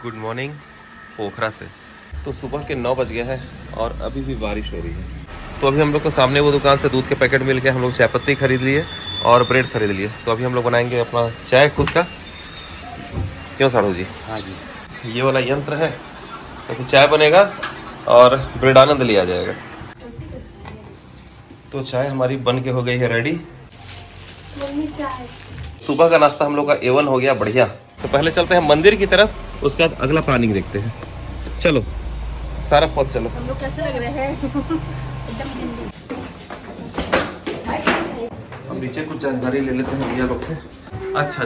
Good morning पोखरा से। तो सुबह के 9 बज गया है और अभी भी बारिश हो रही है। तो अभी हम लोग को सामने वो दुकान से दूध के पैकेट मिल गए, हम लोग चाय पत्ती खरीद लिए और ब्रेड खरीद लिए। तो अभी हम लोग बनाएंगे अपना चाय खुद का। क्यों साड़ू जी? हाँ जी। ये वाला यंत्र है तो चाय बनेगा और ब्रेड आनंद लिया जाएगा। तो चाय हमारी बन के हो गई है रेडी। चाय सुबह का नाश्ता हम लोग का A1 हो गया, बढ़िया। तो पहले चलते हैं मंदिर की तरफ, उसके बाद अगला प्लानिंग देखते हैं। चलो सारा पहुंच चलो। हम लोग कैसे लग रहे हैं? हम नीचे कुछ जानकारी ले लेते हैं भैया लोग से। अच्छा,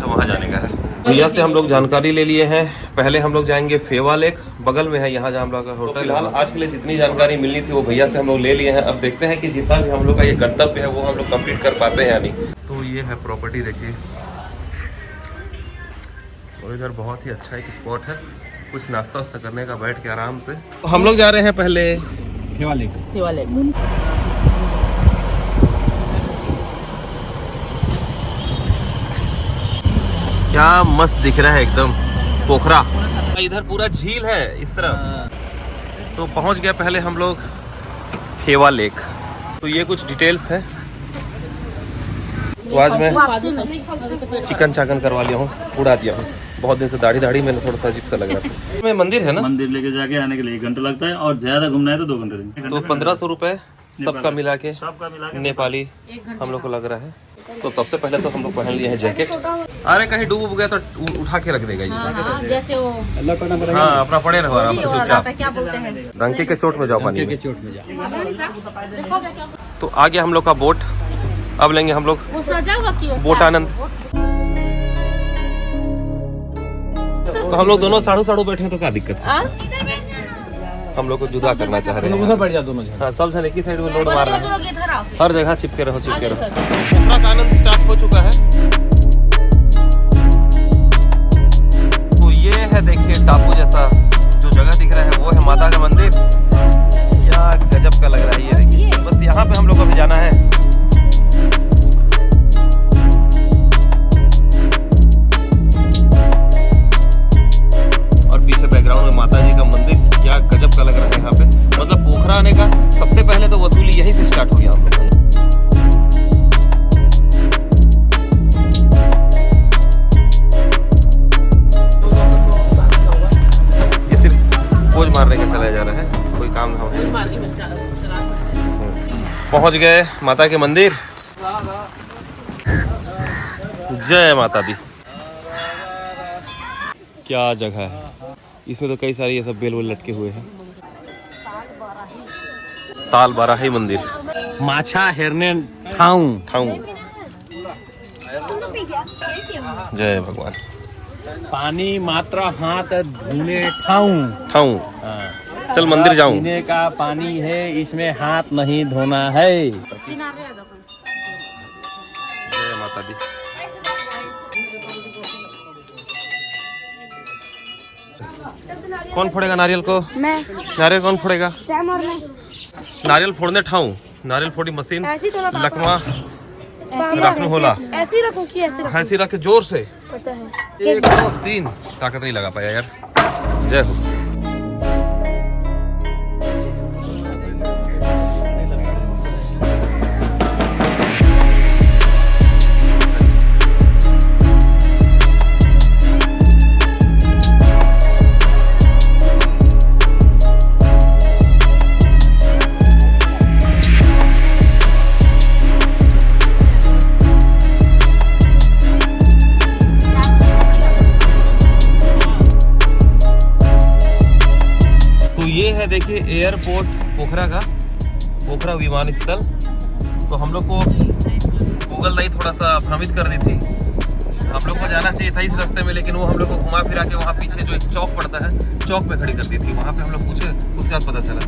वहाँ जाने का है। भैया से हम लोग जानकारी ले लिए हैं। पहले हम लोग जाएंगे फेवा लेक, बगल में है यहाँ जहाँ हम लोग का होटल। तो फिलहाल आज के लिए जितनी जानकारी मिलनी थी वो भैया से हम लोग ले लिए हैं। अब देखते हैं कि जितना भी हम लोग का ये गंतव्य है वो हम लोग कंप्लीट कर पाते हैं या नहीं। तो ये है प्रॉपर्टी, देखिए। और इधर बहुत ही अच्छा एक स्पॉट है, कुछ नाश्ता वास्ता करने का बैठ के आराम से। तो हम लोग जा रहे हैं पहले फेवा लेक। क्या मस्त दिख रहा है एकदम पोखरा। इधर पूरा झील है इस तरफ। तो पहुंच गया पहले हम लोग फेवा लेक। तो ये कुछ डिटेल्स है। तो आज मैं चिकन चाकन करवा लिया हूँ, उड़ा दिया हूँ। बहुत दिन से दाढ़ी में थोड़ा सा अजीब सा लग रहा था। में मंदिर है ना, मंदिर लेके जाके आने के लिए 1 घंटा लगता है और ज्यादा घूमना है तो 2 घंटे। तो 1500 रुपए सबका मिला के नेपाली हम लोग को लग रहा है। तो सबसे पहले तो हम लोग पहन लिए हैं जैकेट। अरे कहीं डूब गया तो उठा के रख देगा ये। जैसे वो हाँ, अपना पड़े रहो आराम से चुपचाप। क्या बोलते हैं, डंके के चोट में जाओ पानी में। चोट में जाओ। तो आ गया हम लोग का बोट। अब लेंगे हम लोग वो सजा हुआ क्यों? बोट आनंद। तो हम लोग दोनों साड़ू बैठे हैं तो क्या दिक्कत है? हम लोग को जुदा करना चाह रहे हैं। बैठ जाओ दोनों। हाँ, सब जन एक ही साइड में लोड मार रहे हैं। हर जगह चिपके रहो। पोखरा का आनंद स्टार्ट हो चुका है। तो ये है, देखिए टापू जैसा जो जगह दिख रहा है वो है माता का मंदिर। क्या गजब का लग रहा है ये, देखिए। बस यहाँ पे हम लोग को अभी जाना है। और पीछे बैकग्राउंड में माता जी का मंदिर, क्या गजब का लग रहा है यहाँ पे। मतलब पोखरा आने का सबसे पहले तो वसूली यहीं से स्टार्ट हो गया हम लोग। ये सिर्फ पोज मारने का चला जा रहा है, कोई काम ना हो। पहुंच गए माता के मंदिर। जय माता दी। क्या जगह है, इसमें तो कई सारे ये सब बेल वेल लटके हुए हैं। ताल बाराही मंदिर, माछा हेरने ठाऊ। जय भगवान। पानी मात्र हाथ धोने ठाऊ। चल मंदिर जाऊं। पीने का पानी है, इसमें हाथ नहीं धोना है। जय माता दी। कौन फोड़ेगा नारियल को? मैं। नारियल कौन फोड़ेगा? नारियल फोड़ने ठाऊं। नारियल फोड़ी मशीन लकवा रखनू होला। ऐसे रखूं कि ऐसे रख के जोर से। पता है 1 2 3 ताकत नहीं लगा पाया यार। जय हो। देखिए एयरपोर्ट पोखरा का, पोखरा विमानस्थल। तो हम लोग को गूगल नहीं थोड़ा सा भ्रमित कर दी थी। हम लोग को जाना चाहिए था इस रास्ते में, लेकिन वो हम लोग को घुमा फिरा के वहाँ पीछे जो एक चौक पड़ता है, चौक में खड़ी कर दी थी। वहाँ पे हम लोग पूछे, उसके बाद पता चला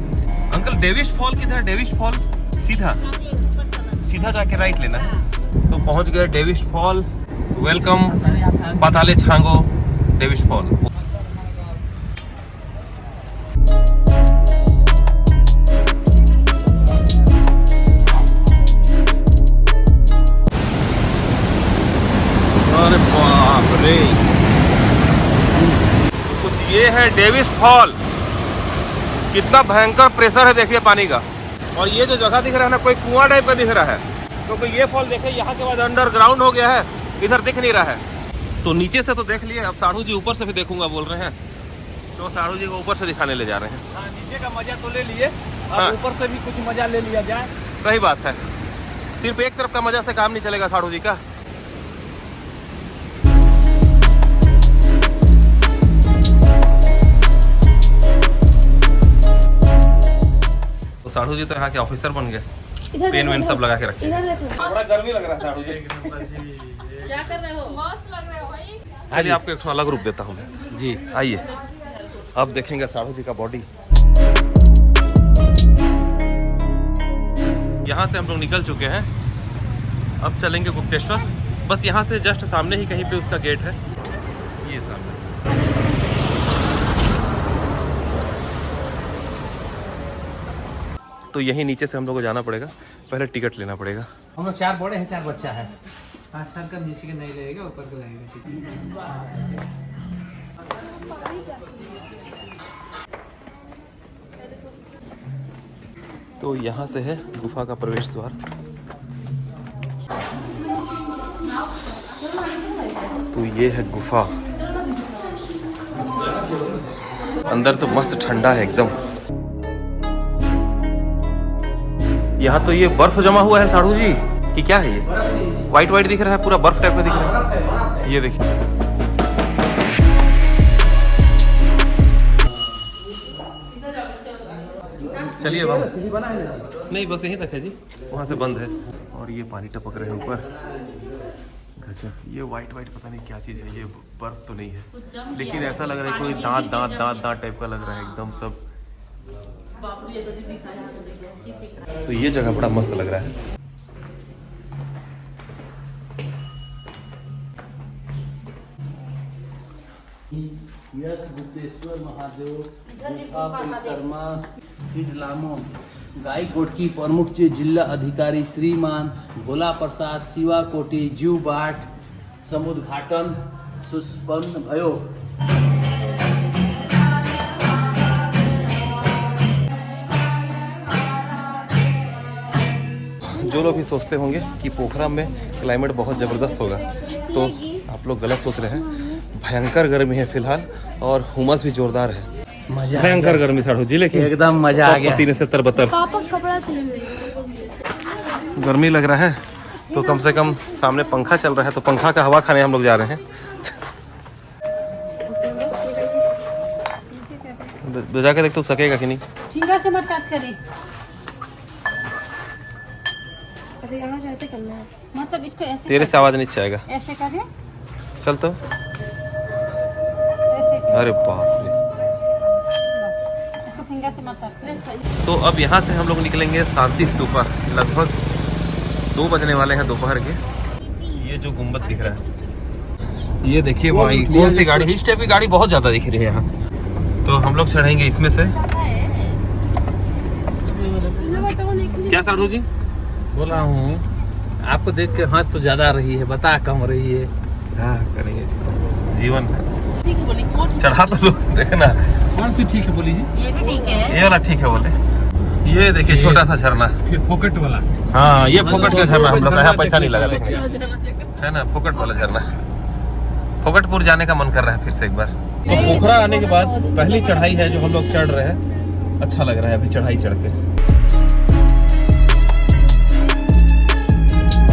अंकल डेविश फॉल किधर? डेविश फॉल सीधा जाके राइट लेना है। तो पहुँच गए Davis fall. Welcome Patale Chhango Davis fall. अरे बाप रे, ये है डेविस फॉल। कितना भयंकर प्रेशर है देखिए पानी का। और ये जो जगह दिख रहा है ना, कोई कुआं टाइप का दिख रहा है, क्योंकि ये फॉल देखिए यहाँ के बाद अंडरग्राउंड हो गया है, इधर दिख नहीं रहा है। तो नीचे से तो देख लिए, अब साढ़ू जी ऊपर से भी देखूंगा बोल रहे हैं, तो साढ़ू जी को ऊपर से दिखाने ले जा रहे हैं। हाँ, नीचे का मजा तो ले लिए, हाँ। ऊपर से भी कुछ मजा ले लिया जाए। सही बात है, सिर्फ एक तरफ का मजा से काम नहीं चलेगा साढ़ू जी का। तो साढ़ू जी तो यहाँ के ऑफिसर बन गए, पेन वेन सब लगा के रखे। इधर देखो, बड़ा गर्मी लग रहा है साढ़ू जी। क्या कर रहे हो? मस्त लग रहे हो भाई। चलिए आपको एक अलग रूप देता हूँ मैं जी, आइए। अब देखेंगे साढ़ू जी का बॉडी। यहाँ से हम लोग निकल चुके हैं, अब चलेंगे गुप्तेश्वर। बस यहाँ से जस्ट सामने ही कहीं पे उसका गेट है, ये सामने। तो यहीं नीचे से हम लोग को जाना पड़ेगा, पहले टिकट लेना पड़ेगा। हम लोग 4 बड़े हैं, 4 बच्चा है। 5 साल का नीचे का नहीं लगेगा, ऊपर का लगेगा। तो यहाँ से है गुफा का प्रवेश द्वार। तो ये है गुफा, अंदर तो मस्त ठंडा है एकदम। यहाँ तो ये बर्फ जमा हुआ है साढ़ू जी कि क्या है ये? वाइट वाइट दिख रहा है, पूरा बर्फ टाइप का दिख रहा है। ये देखिए, चलिए बाबू। नहीं बस यहीं तक है जी, वहाँ से बंद है। और ये पानी टपक रहे हैं ऊपर, गजब। ये वाइट वाइट पता नहीं क्या चीज़ है, ये बर्फ तो नहीं है, लेकिन ऐसा लग रहा है कोई दांत दांत दांत दांत टाइप का लग रहा है एकदम सब। तो ये जगह बड़ा मस्त लग रहा है। यस गुप्तेश्वर महादेव शर्मा लामो गाई कोटकी प्रमुख जिला अधिकारी श्रीमान भोला प्रसाद शिवा कोटी जीव बाट समुद्घाटन सुस्पन्न भयो। जो लोग भी सोचते होंगे कि पोखरा में क्लाइमेट बहुत ज़बरदस्त होगा, तो आप लोग गलत सोच रहे हैं। भयंकर गर्मी है फिलहाल, और हुमस भी जोरदार है। भयंकर गर्मी साढ़ू जी, लेकिन एकदम मजा आ गया। पसीने से तरबतर। पापा कपड़ा चाहिए। गर्मी लग रहा है, तो कम से कम सामने पंखा चल रहा है, तो पंखा का हवा खाने हम लोग जा रहे हैं। जाके देख तो सकेगा कि नहीं। फिंगर से मत टच करें। अच्छा यहाँ कैसे करना है? मतलब इसको ऐसे तेरे से आवाज नहीं आएगा। ऐसे करें, चल तो। ऐसे अरे बाप रे। इसको फिंगर से मत टच करें। तो अब यहाँ से हम लोग निकलेंगे शांति स्तूपा। लगभग 2 बजने वाले हैं दोपहर के। ये जो गुम्बद दिख रहा है, ये देखिए भाई कौन सी गाड़ी, इस टाइप की गाड़ी बहुत ज्यादा दिख रही है यहाँ। तो हम लोग चढ़ेंगे इसमें से। क्या साढ़ू जी बोल रहा हूँ, आपको देख के हंस तो ज्यादा रही है, बता कम रही है। क्या करेंगे जी, जीवन चढ़ा तो लोग देखना। कौन सी ठीक है बोली जी? ये भी ठीक है। ये वाला ठीक है बोले। ये देखिए छोटा सा झरना, फिर पॉकेट वाला। हाँ ये फोकट का झरना। हम लोग का यहाँ पैसा नहीं लगा देखने, है ना, फोकट वाला झरना। फोकटपुर जाने का मन कर रहा है फिर से एक बार। तो पोखरा आने के बाद पहली चढ़ाई है जो हम लोग चढ़ रहे हैं। अच्छा लग रहा है अभी चढ़ाई चढ़ के।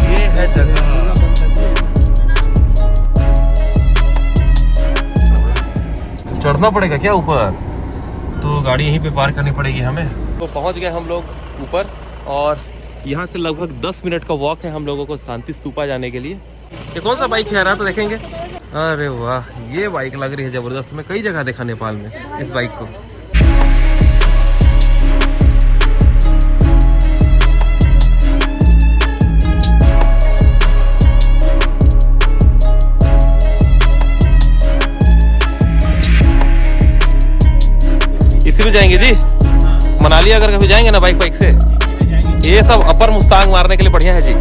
ये है जगह। चढ़ना पड़ेगा क्या ऊपर? तो गाड़ी यहीं पे पार्क करनी पड़ेगी हमें। तो पहुंच गए हम लोग ऊपर, और यहाँ से लगभग 10 मिनट का वॉक है हम लोगों को शांति स्तूपा जाने के लिए। ये कौन सा बाइक है यार, तो देखेंगे। अरे वाह, ये बाइक लग रही है जबरदस्त। मैं कई जगह देखा नेपाल में इस बाइक को। इसी में जाएंगे जी मनाली, अगर कभी जाएंगे ना बाइक से। ये सब अपर मुस्तांग मारने के लिए बढ़िया है जी।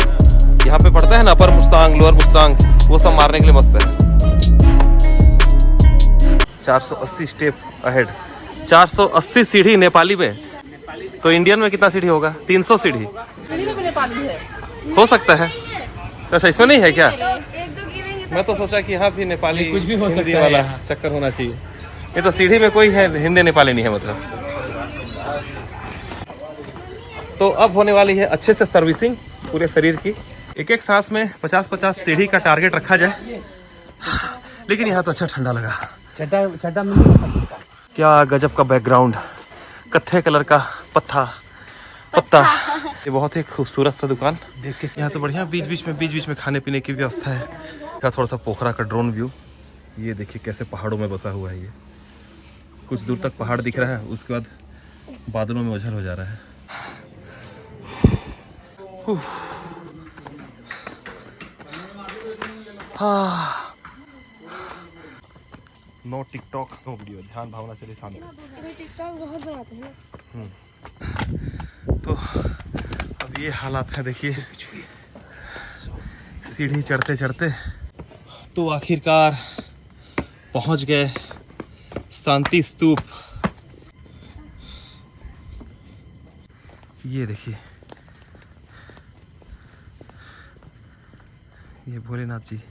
यहाँ पे पड़ता है ना अपर मुस्तांग, लोअर मुस्तांग, वो सब मारने के लिए मस्त है। 480 स्टेप अहेड, 480 सीढ़ी नेपाली में, तो इंडियन में कितना सीढ़ी होगा? 300 सीढ़ी हो सकता है। अच्छा, इसमें नहीं है क्या? मैं तो सोचा कि यहाँ भी नेपाली कुछ भी हो हिंदी सकता है वाला यहाँ। चक्कर होना चाहिए। ये तो सीढ़ी में कोई है हिंदी नेपाली नहीं है मतलब। तो अब होने वाली है अच्छे से सर्विसिंग पूरे शरीर की। एक एक सांस में 50-50 सीढ़ी का टारगेट रखा जाए। लेकिन यहाँ तो अच्छा ठंडा लगा। छठा क्या गजब का बैकग्राउंड, कत्थे कलर का पत्ता। ये बहुत ही खूबसूरत सा दुकान। देख के यहाँ तो बढ़िया बीच बीच में खाने पीने की व्यवस्था है। यहाँ थोड़ा सा पोखरा का ड्रोन व्यू, ये देखिए कैसे पहाड़ों में बसा हुआ है। ये कुछ दूर तक पहाड़ दिख रहा है, उसके बाद बादलों में उझल हो जा रहा है। नो टिकटॉक नो वीडियो, ध्यान भावना चले सामने। टिकटॉक बहुत बनाते हैं ना। तो अब ये हालात है देखिए, सीढ़ी चढ़ते चढ़ते तो आखिरकार पहुंच गए शांति स्तूप। ये देखिए, ये भोलेनाथ जी।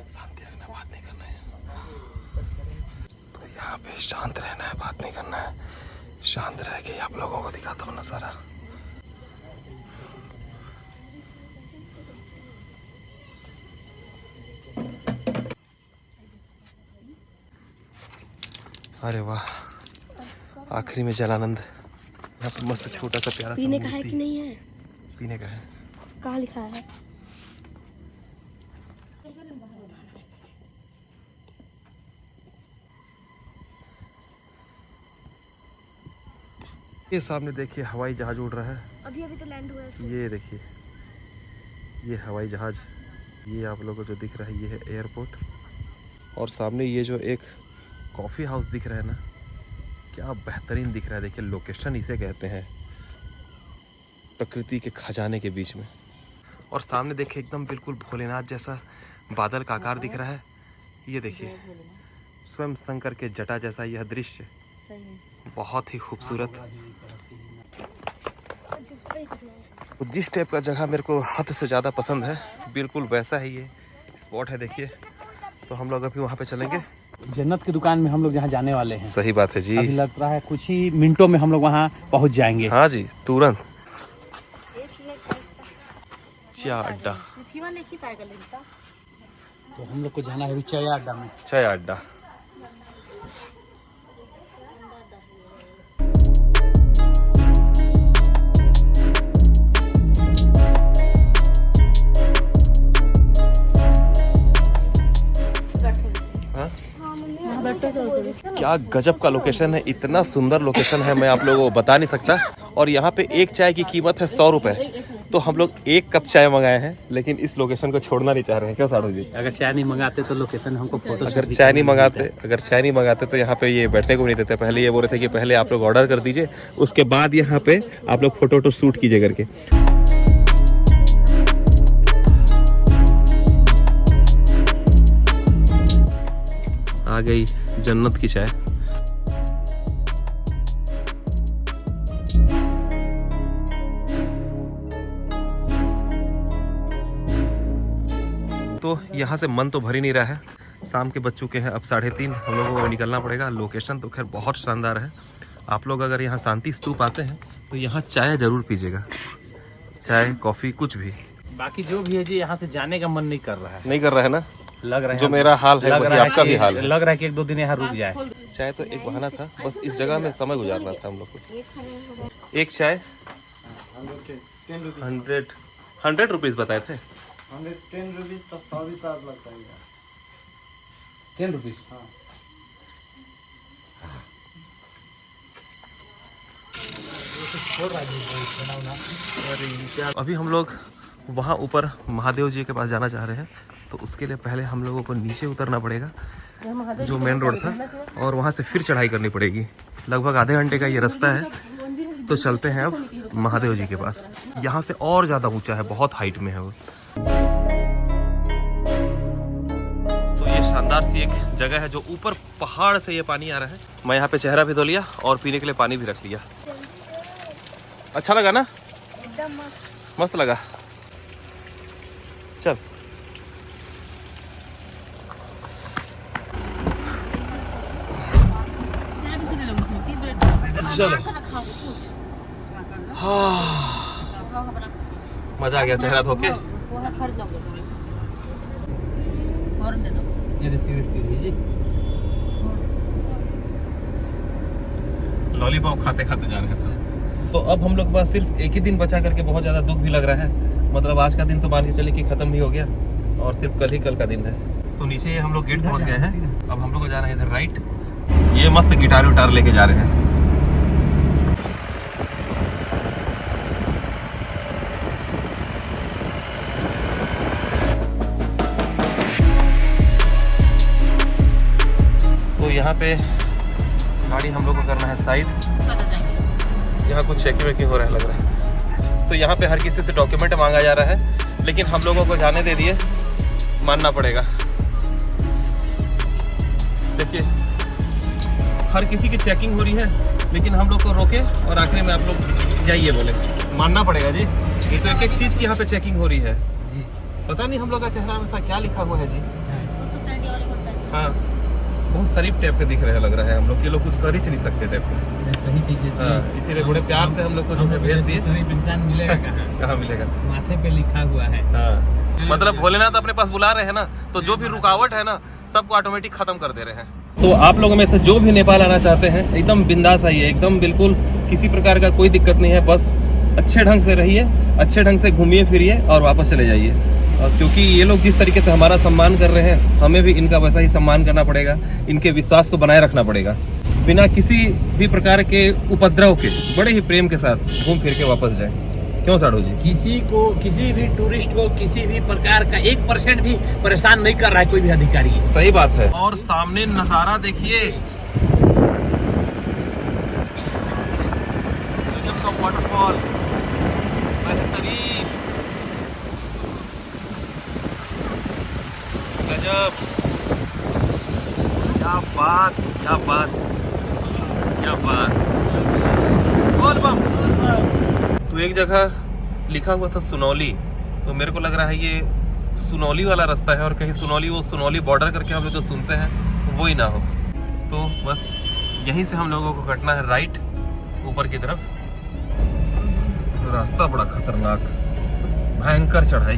शांति रखना, बात नहीं करना है। तो यहाँ पे शांत रहना है, बात नहीं करना है। शांत रह के आप लोगों को दिखाता हूँ नजारा। अरे वाह, आखिरी में जलानंद। यहाँ पे मस्त छोटा सा प्यारा सा पीने का है मूर्ति। कि नहीं है? पीने का है। कहाँ लिखा है? ये सामने देखिए हवाई जहाज उड़ रहा है। अभी तो लैंड हुआ है। ये देखिए, ये हवाई जहाज, ये आप लोगों को जो दिख रहा है ये है एयरपोर्ट। और सामने ये जो एक कॉफ़ी हाउस दिख रहा है ना, क्या बेहतरीन दिख रहा है। देखिए लोकेशन इसे कहते हैं, प्रकृति के खजाने के बीच में। और सामने देखिए एकदम बिल्कुल भोलेनाथ जैसा बादल का आकार दिख रहा है। ये देखिए स्वयं शंकर के जटा जैसा यह दृश्य, बहुत ही खूबसूरत। जिस टाइप का जगह मेरे को हद से ज़्यादा पसंद है, बिल्कुल वैसा ही ये स्पॉट है। देखिए, तो हम लोग अभी वहाँ पे चलेंगे। जन्नत की दुकान में हम लोग जहाँ जाने वाले हैं। सही बात है जी। अभी लग रहा है कुछ ही मिनटों में हम लोग वहाँ पहुँच जाएंगे। हाँ जी, तुरंत। चाय अड्डा, तो हम लोग को जाना है अभी चाय अड्डा में। चाय अड्डा। क्या गजब का लोकेशन है, इतना सुंदर लोकेशन है, मैं आप लोगों को बता नहीं सकता। और यहाँ पे एक चाय की कीमत है 100 रुपये। तो हम लोग एक कप चाय मंगाए हैं, लेकिन इस लोकेशन को छोड़ना नहीं चाह रहे हैं। क्या साड़ू जी? अगर चाय नहीं मंगाते तो लोकेशन हमको फोटो अगर चाय नहीं मंगाते तो यहाँ पे ये बैठने को नहीं देते। पहले ये बोल रहे थे कि पहले आप लोग ऑर्डर कर दीजिए, उसके बाद यहाँ पे आप लोग फोटो शूट कीजिए करके। आ गई जन्नत की चाय। तो यहाँ से मन तो भर ही नहीं रहा है। शाम के बज चुके हैं अब 3:30, हम लोगों को निकलना पड़ेगा। लोकेशन तो खैर बहुत शानदार है। आप लोग अगर यहाँ शांति स्तूप आते हैं तो यहाँ चाय ज़रूर पीजिएगा, चाय कॉफ़ी कुछ भी। बाकी जो भी है जी, यहाँ से जाने का मन नहीं कर रहा है। नहीं कर रहा है ना? लग रहा है जो मेरा हाल है वही आपका भी हाल है। लग रहा है कि 1-2 दिन यहाँ रुक जाए। चाय तो एक बहाना था, बस इस जगह में समय गुजारना था हम लोग को। एक चाय 100 रुपीज़ बताए थे। 10 रुपीज तो 100 साल लगता है यार। 10 रुपीज। हाँ। अभी हम लोग वहाँ ऊपर महादेव जी के पास जाना चाह रहे हैं, तो उसके लिए पहले हम लोगों को नीचे उतरना पड़ेगा जो मेन रोड था, और वहाँ से फिर चढ़ाई करनी पड़ेगी। लगभग आधे घंटे का ये रास्ता है। तो चलते हैं अब महादेव जी के पास। यहाँ से और ज़्यादा ऊंचा है, बहुत हाइट में है वो। तो ये शानदार सी एक जगह है जो ऊपर पहाड़ से ये पानी आ रहा है। मैं यहाँ पे चेहरा भी धो लिया और पीने के लिए पानी भी रख लिया। अच्छा लगा ना? एकदम मस्त लगा। चल चलो। मजा आ गया चेहरा धो के। ये रिसीव कीजिए। लॉलीपॉप खाते खाते जा रहे हैं सर। तो अब हम लोग के पास सिर्फ एक ही दिन बचा करके बहुत ज़्यादा दुख भी लग रहा है। मतलब आज का दिन तो मान के चले कि ख़त्म भी हो गया और सिर्फ कल ही कल का दिन है। तो नीचे ये हम लोग गेट पहुँच गए हैं। अब हम लोग को जाना है इधर राइट। ये मस्त गिटार विटार लेके जा रहे हैं। तो यहाँ पे गाड़ी हम लोग को करना है साइड। यहाँ कुछ चेकिंग वेकिंग हो रहा है लग रहा है। तो यहाँ पे हर किसी से डॉक्यूमेंट मांगा जा रहा है, लेकिन हम लोगों को जाने दे दिए, मानना पड़ेगा। देखिए हर किसी की चेकिंग हो रही है, लेकिन हम लोग को रोके और आखिरी में आप लोग जाइए बोले। मानना पड़ेगा जी। ये तो एक एक चीज़ की यहाँ पे चेकिंग हो रही है जी। पता नहीं हम लोग का चेहरा में क्या लिखा हुआ है जी। हाँ बहुत शरीफ टाइप के दिख रहे हैं, लग रहा है हम लोग के लोग कुछ कर ही नहीं सकते टाइप के। सही चीज है। हाँ, इसीलिए बड़े प्यार से हम लोग को जो है भेज दिए। शरीफ इंसान मिलेगा कहाँ? कहाँ मिलेगा? माथे पे लिखा हुआ है। हाँ मतलब भोलेनाथ अपने पास बुला रहे हैं ना, तो जो भी रुकावट है ना सबको ऑटोमेटिक खत्म कर दे रहे हैं। तो आप लोगों में से जो भी नेपाल आना चाहते हैं एकदम बिंदास आइए, एकदम बिल्कुल किसी प्रकार का कोई दिक्कत नहीं है। बस अच्छे ढंग से रहिए, अच्छे ढंग से घूमिए फिरिए और वापस चले जाइए। क्योंकि ये लोग जिस तरीके से हमारा सम्मान कर रहे हैं, हमें भी इनका वैसा ही सम्मान करना पड़ेगा। इनके विश्वास को बनाए रखना पड़ेगा, बिना किसी भी प्रकार के उपद्रव के बड़े ही प्रेम के साथ घूम फिर के वापस जाए। क्यों साढ़ू जी? किसी भी टूरिस्ट को किसी भी प्रकार का 1% भी परेशान नहीं कर रहा है कोई भी अधिकारी। सही बात है। और सामने नजारा देखिए, गजब का वाटरफॉल, बेहतरीन, गजब। क्या बात, क्या बात, क्या बात। बोल बम। तो एक जगह लिखा हुआ था सुनौली, तो मेरे को लग रहा है ये सुनौली वाला रास्ता है, और कहीं सुनौली, वो सुनौली बॉर्डर करके हम लोग जो सुनते हैं वो ही ना हो। तो बस यहीं से हम लोगों को कटना है राइट ऊपर की तरफ। रास्ता बड़ा खतरनाक, भयंकर चढ़ाई।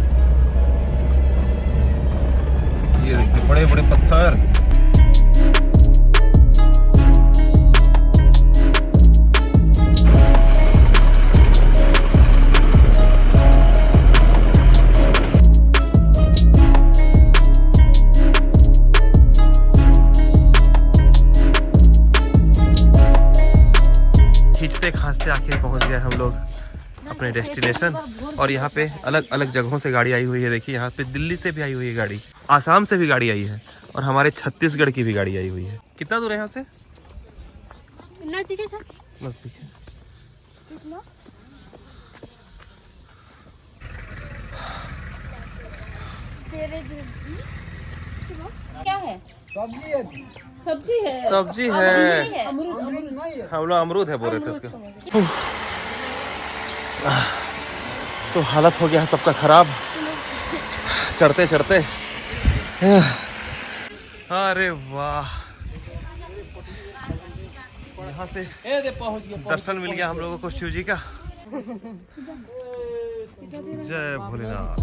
ये देखिए बड़े बड़े पत्थर। खींचते खांचते आखिर पहुंच गए हम लोग अपने डेस्टिनेशन। और यहाँ पे अलग अलग जगहों से गाड़ी आई हुई है। देखिए यहाँ पे दिल्ली से भी आई हुई है गाड़ी, आसाम से भी गाड़ी आई है, और हमारे छत्तीसगढ़ की भी गाड़ी आई हुई है। कितना दूर है यहाँ से? नजदीक है। क्या है? सब्जी है। सब्जी है। हम लोग अमरूद है बोल रहे थे उसके। तो हालत हो गया है सबका खराब चढ़ते चढ़ते। अरे वाह, यहाँ से दर्शन मिल गया हम लोगों को शिव जी का। जय भोलेनाथ।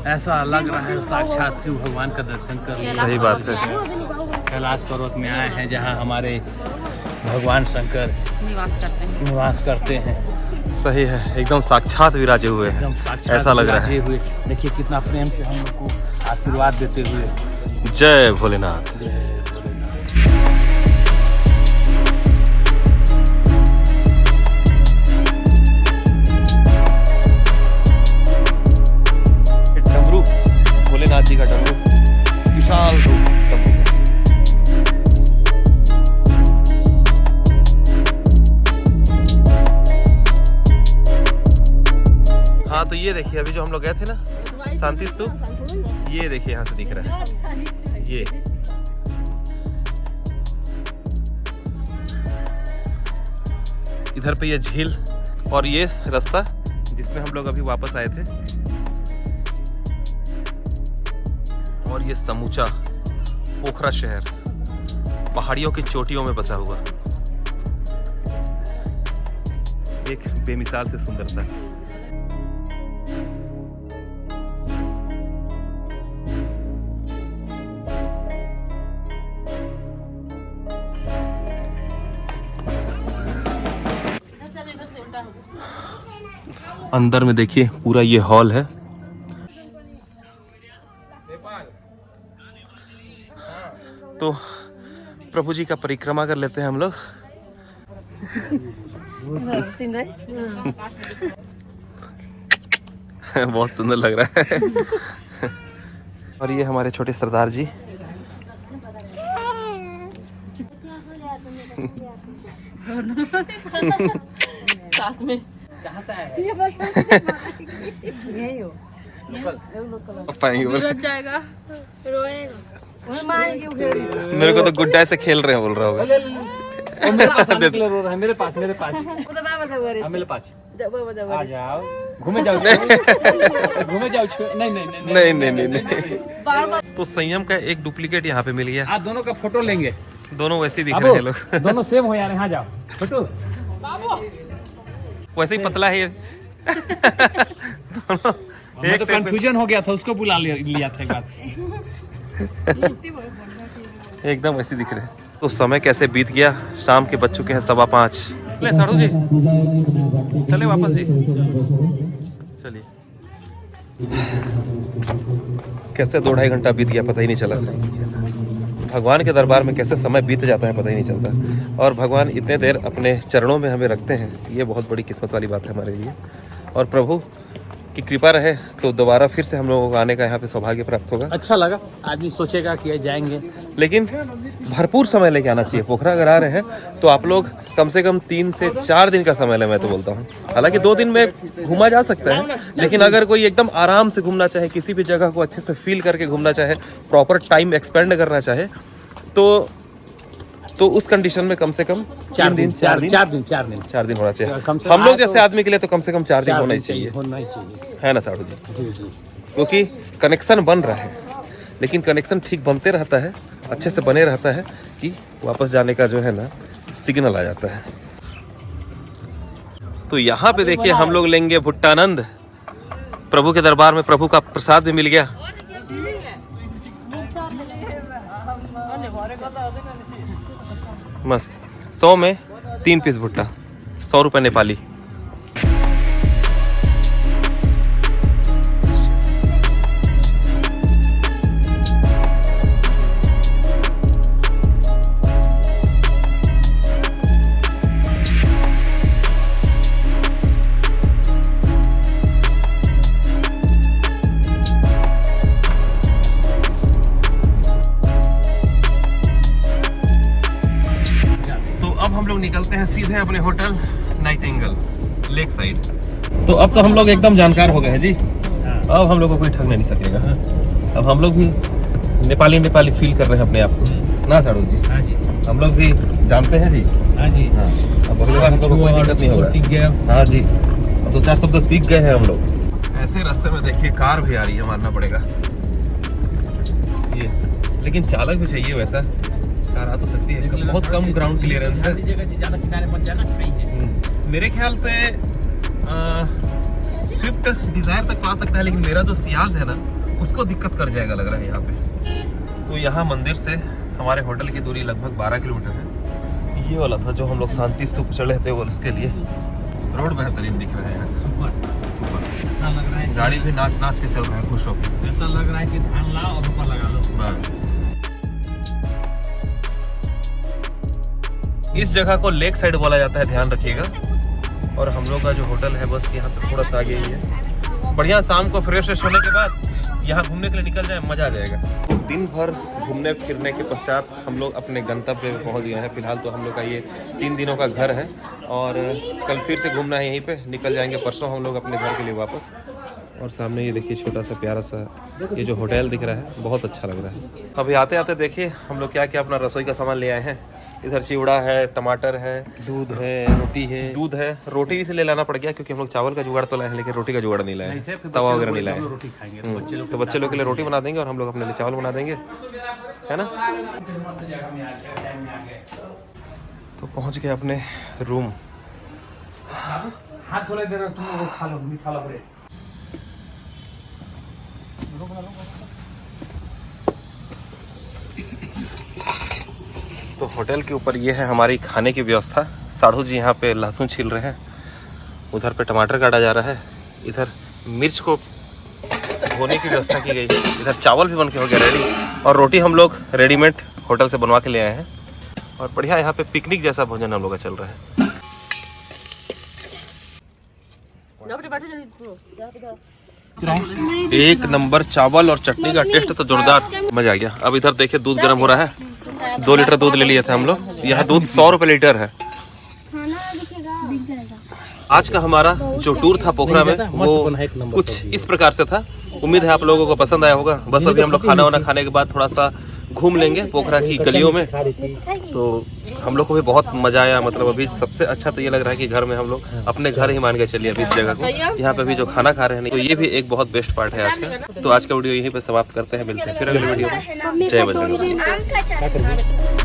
ऐसा लग रहा है साक्षात शिव भगवान का दर्शन कर। सही बात है। कैलाश पर्वत में आए हैं, जहां हमारे भगवान शंकर निवास करते हैं। सही है, एकदम साक्षात विराजे हुए हैं, एकदम साक्षात ऐसा लग रहा है। विराजे हुए। देखिए कितना प्रेम से हम लोग को आशीर्वाद देते हुए। जय भोलेनाथ। जय भोलेनाथ। डमरू, भोलेनाथ जी का डमरू, विशाल रूप डमरू। हाँ तो ये देखिए, अभी जो हम लोग गए थे ना शांति स्तूप, ये देखिए यहाँ से दिख रहा है ये। इधर पे ये झील और ये रास्ता जिसमें हम लोग अभी वापस आए थे, और ये समूचा पोखरा शहर पहाड़ियों की चोटियों में बसा हुआ, एक बेमिसाल से सुंदरता। अंदर में देखिए पूरा ये हॉल है। तो प्रभु जी का परिक्रमा कर लेते हैं हम लोग। बहुत सुंदर लग रहा है। और ये हमारे छोटे सरदार जी। साथ में कहाँ से आए? ये बस यही हो पाएंगे जाएगा, रोएगा। मेरे को तो गुड्डा से खेल रहे हैं बोल रहा होगा। मेरे पास आने के लिए रो रहा है। मेरे पास मेरे पास आ जाओ, घूमे जाओ घूमे जाओ। नहीं। तो संयम का एक डुप्लीकेट यहाँ पे मिल गया। आप दोनों का फोटो लेंगे। दोनों वैसे ही दिख रहे हैं लोग। दोनों सेम हो यार। यहाँ जाओ फोटो। वैसे ही पतला है ये। दोनों मैं तो कंफ्यूजन हो गया था, उसको बुला लिया था एक बार। एकदम वैसे दिख रहे हैं। तो समय कैसे बीत गया, शाम के बज चुके हैं 5:15। ले साड़ू जी चले वापस जी, चलिए। कैसे 2-2.5 घंटा बीत गया पता ही नहीं चला। भगवान के दरबार में कैसे समय बीत जाता है पता ही नहीं चलता, और भगवान इतने देर अपने चरणों में हमें रखते हैं, ये बहुत बड़ी किस्मत वाली बात है हमारे लिए। और प्रभु की कृपा रहे तो दोबारा फिर से हम लोगों को आने का यहाँ पे सौभाग्य प्राप्त होगा। अच्छा लगा, आदमी सोचेगा कि जाएंगे, लेकिन भरपूर समय लेके आना चाहिए। पोखरा अगर आ रहे हैं तो आप लोग कम से कम 3 से 4 दिन का समय लें, मैं तो बोलता हूँ। हालांकि 2 दिन में घूमा जा सकता है, लेकिन अगर कोई एकदम आराम से घूमना चाहे, किसी भी जगह को अच्छे से फील करके घूमना चाहे, प्रॉपर टाइम एक्सपेंड करना चाहे, तो उस कंडीशन में कम से कम 4 दिन होना चाहिए। हम लोग जैसे आदमी के लिए तो कम से कम 4 दिन होना ही चाहिए, है ना साड़ू जी? क्योंकि कनेक्शन बन रहा है, लेकिन कनेक्शन ठीक बनते रहता है, अच्छे से बने रहता है कि वापस जाने का जो है ना सिग्नल आ जाता है। तो यहाँ पे देखिए हम लोग लेंगे भुट्टानंद। प्रभु के दरबार में प्रभु का प्रसाद भी मिल गया। मस्त। 100 में 3 पीस भुट्टा, 100 रुपये नेपाली। हम लोग निकलते हैं सीधे अपने होटल नाइटिंगेल लेक साइड। तो अब तो हम लोग एकदम जानकार हो गए हैं जी। अब हम लोग को कोई ठग नहीं सकेगा। अब हम लोग भी नेपाली फील कर रहे हैं अपने आप को, ना साड़ू जी? हाँ जी, हम लोग भी जानते हैं जी। हाँ जी, हाँ। अब अगली बार हम लोग को कोई दिक्कत नहीं होगा। सीख गया। हाँ जी, अब 2-4 शब्द सीख गए हैं हम लोग। ऐसे रास्ते में देखिए कार भी आ रही है, मानना पड़ेगा ये, लेकिन चालक भी चाहिए वैसा। कार आ तो सकती है, बहुत कम ग्राउंड क्लियरेंस है। मेरे ख्याल से स्विफ्ट डिजायर तक तो आ सकता है, लेकिन मेरा जो सियाज है ना उसको दिक्कत कर जाएगा लग रहा है यहाँ पे। तो यहाँ मंदिर से हमारे होटल की दूरी लगभग 12 किलोमीटर है। ये वाला था जो हम लोग शांति स्तूप चढ़े थे, वो उसके लिए। रोड बेहतरीन दिख रहा है यहाँ। सुपर। ऐसा लग रहा है गाड़ी भी नाच नाच के चल रहे हैं खुश होकर। ऐसा लग रहा है कि धान लाओ और ऊपर लगा लो बस। इस जगह को लेक साइड बोला जाता है, ध्यान रखिएगा। और हम लोग का जो होटल है बस यहाँ से थोड़ा सा आगे ही है। बढ़िया शाम को फ्रेश होने के बाद यहाँ घूमने के लिए निकल जाए, मजा आ जाएगा। दिन भर घूमने फिरने के पश्चात हम लोग अपने गंतव्य में पहुँच गए हैं। फिलहाल तो हम लोग का ये 3 दिनों का घर है और कल फिर से घूमना है यहीं पे। निकल जाएंगे परसों हम लोग अपने घर के लिए वापस। और सामने ये देखिए छोटा सा प्यारा सा ये जो होटल दिख रहा है, बहुत अच्छा लग रहा है। अभी आते आते देखिए हम लोग क्या क्या अपना रसोई का सामान ले आए हैं। इधर चिवड़ा है, टमाटर है, दूध है, रोटी है। दूध है। रोटी से ले लाना पड़ गया क्योंकि हम लोग चावल का जुगाड़ तो लाए हैं लेकिन रोटी का जुगाड़ नहीं लाए, तवा वगैरह नहीं लाए। रोटी खाएंगे तो बच्चे लोग के लिए रोटी बना देंगे और हम लोग अपने लिए चावल बना देंगे, है ना। तो पहुंच गए अपने रूम। हाथ धोले देना, तुम वो खा लो मीठा लग रहा है। तो होटल के ऊपर ये है हमारी खाने की व्यवस्था। साढ़ू जी यहाँ पे लहसुन छील रहे हैं, उधर पे टमाटर काटा जा रहा है, इधर मिर्च को धोने की व्यवस्था की गई, इधर चावल भी बन के हो गया रेडी। और रोटी हम लोग रेडीमेड होटल से बनवा के ले आए हैं। और बढ़िया यहाँ पे पिकनिक जैसा भोजन हम लोग का चल रहा है। एक नंबर चावल और चटनी का टेस्ट तो जोरदार, मजा आ गया। अब इधर देखिए दूध गर्म हो रहा है। 2 लीटर दूध ले लिए थे हम लोग। यहाँ दूध 100 रुपये लीटर है। आज का हमारा जो टूर था पोखरा में वो कुछ इस प्रकार से था। उम्मीद है आप लोगों को पसंद आया होगा। बस अभी हम लोग खाना वाना खाने के बाद थोड़ा सा घूम लेंगे पोखरा की गलियों में। तो हम लोग को भी बहुत मजा आया। मतलब अभी सबसे अच्छा तो ये लग रहा है कि घर में हम लोग अपने घर ही मान के चलिए अभी इस जगह को। यहाँ पे भी जो खाना खा रहे हैं तो ये भी एक बहुत बेस्ट पार्ट है आज का। तो आज का वीडियो यहीं पे समाप्त करते हैं, मिलते हैं फिर अगले वीडियो में। जय बजरंग बली।